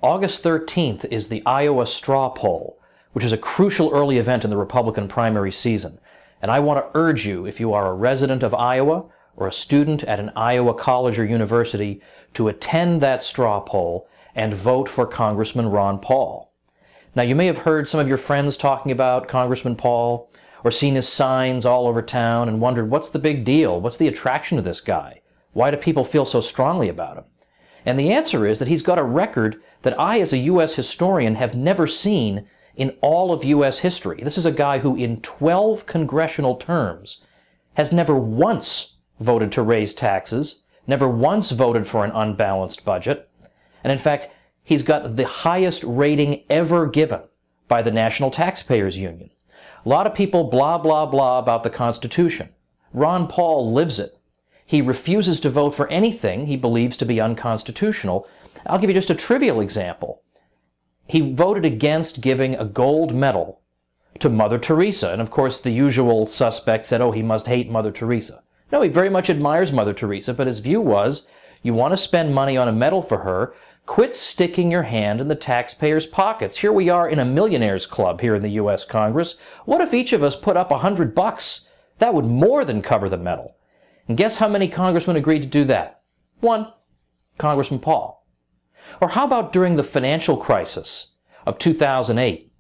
August 13th is the Iowa straw poll, which is a crucial early event in the Republican primary season. And I want to urge you, if you are a resident of Iowa or a student at an Iowa college or university, to attend that straw poll and vote for Congressman Ron Paul. Now, you may have heard some of your friends talking about Congressman Paul or seen his signs all over town and wondered, what's the big deal? What's the attraction to this guy? Why do people feel so strongly about him? And the answer is that he's got a record that I, as a U.S. historian, have never seen in all of U.S. history. This is a guy who, in 12 congressional terms, has never once voted to raise taxes, never once voted for an unbalanced budget, and in fact, he's got the highest rating ever given by the National Taxpayers Union. A lot of people blah, blah, blah about the Constitution. Ron Paul lives it. He refuses to vote for anything he believes to be unconstitutional. I'll give you just a trivial example. He voted against giving a gold medal to Mother Teresa. And of course, the usual suspect said, oh, he must hate Mother Teresa. No, he very much admires Mother Teresa, but his view was, you want to spend money on a medal for her, quit sticking your hand in the taxpayers' pockets. Here we are in a millionaires club here in the U.S. Congress. What if each of us put up $100? That would more than cover the medal. And guess how many congressmen agreed to do that? One, Congressman Paul. Or how about during the financial crisis of 2008?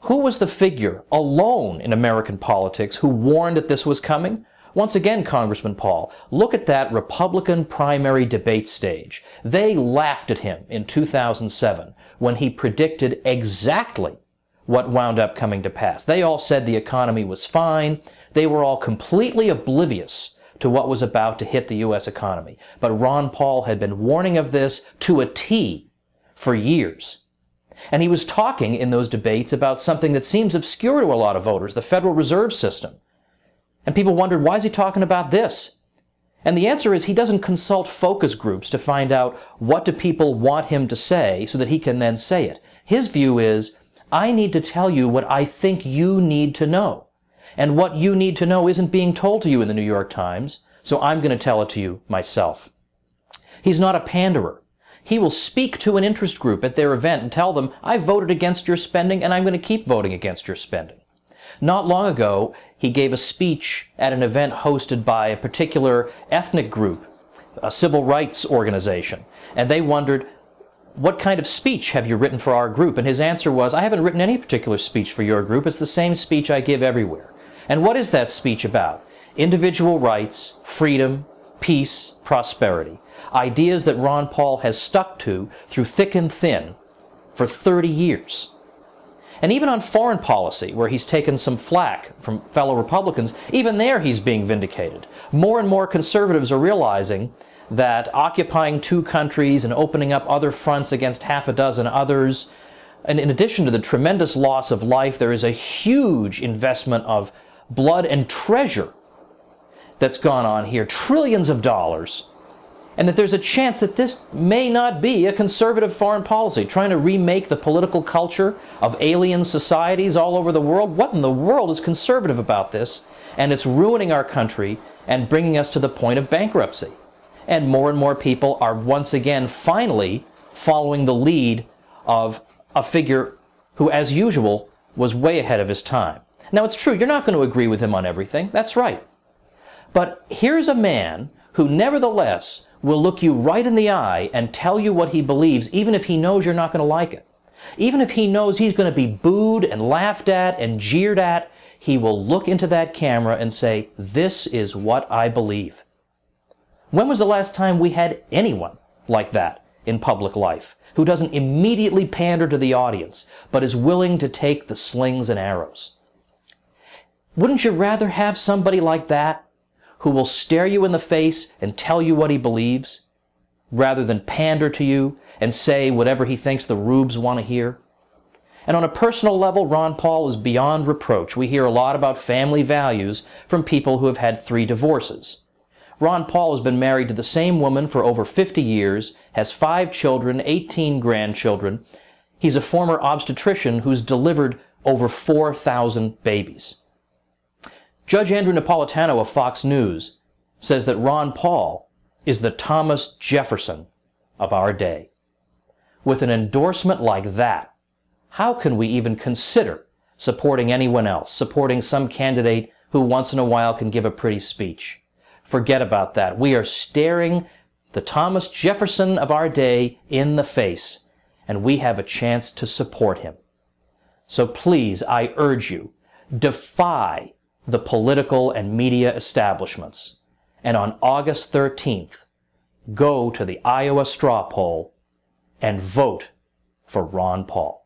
Who was the figure alone in American politics who warned that this was coming? Once again, Congressman Paul. Look at that Republican primary debate stage. They laughed at him in 2007 when he predicted exactly what wound up coming to pass. They all said the economy was fine. They were all completely oblivious to what was about to hit the U.S. economy. But Ron Paul had been warning of this to a T for years. And he was talking in those debates about something that seems obscure to a lot of voters, the Federal Reserve System. And people wondered, why is he talking about this? And the answer is he doesn't consult focus groups to find out what do people want him to say so that he can then say it. His view is, I need to tell you what I think you need to know. And what you need to know isn't being told to you in the New York Times, so I'm going to tell it to you myself. He's not a panderer. He will speak to an interest group at their event and tell them, I voted against your spending and I'm going to keep voting against your spending. Not long ago, he gave a speech at an event hosted by a particular ethnic group, a civil rights organization, and they wondered, what kind of speech have you written for our group? And his answer was, I haven't written any particular speech for your group. It's the same speech I give everywhere. And what is that speech about? Individual rights, freedom, peace, prosperity. Ideas that Ron Paul has stuck to through thick and thin for 30 years. And even on foreign policy, where he's taken some flack from fellow Republicans, even there he's being vindicated. More and more conservatives are realizing that occupying two countries and opening up other fronts against half a dozen others, and in addition to the tremendous loss of life, there is a huge investment of blood and treasure that's gone on here, trillions of dollars, and that there's a chance that this may not be a conservative foreign policy, trying to remake the political culture of alien societies all over the world. What in the world is conservative about this? And it's ruining our country and bringing us to the point of bankruptcy. And more people are once again finally following the lead of a figure who, as usual, was way ahead of his time. Now, it's true, you're not going to agree with him on everything. That's right. But here's a man who nevertheless will look you right in the eye and tell you what he believes, even if he knows you're not going to like it. Even if he knows he's going to be booed and laughed at and jeered at, he will look into that camera and say, this is what I believe. When was the last time we had anyone like that in public life, who doesn't immediately pander to the audience, but is willing to take the slings and arrows? Wouldn't you rather have somebody like that, who will stare you in the face and tell you what he believes, rather than pander to you and say whatever he thinks the rubes want to hear? And on a personal level, Ron Paul is beyond reproach. We hear a lot about family values from people who have had 3 divorces. Ron Paul has been married to the same woman for over 50 years, has 5 children, 18 grandchildren. He's a former obstetrician who's delivered over 4,000 babies. Judge Andrew Napolitano of Fox News says that Ron Paul is the Thomas Jefferson of our day. With an endorsement like that, how can we even consider supporting anyone else, supporting some candidate who once in a while can give a pretty speech? Forget about that. We are staring the Thomas Jefferson of our day in the face, and we have a chance to support him. So please, I urge you, defy the political and media establishments, and on August 13th, go to the Iowa straw poll and vote for Ron Paul.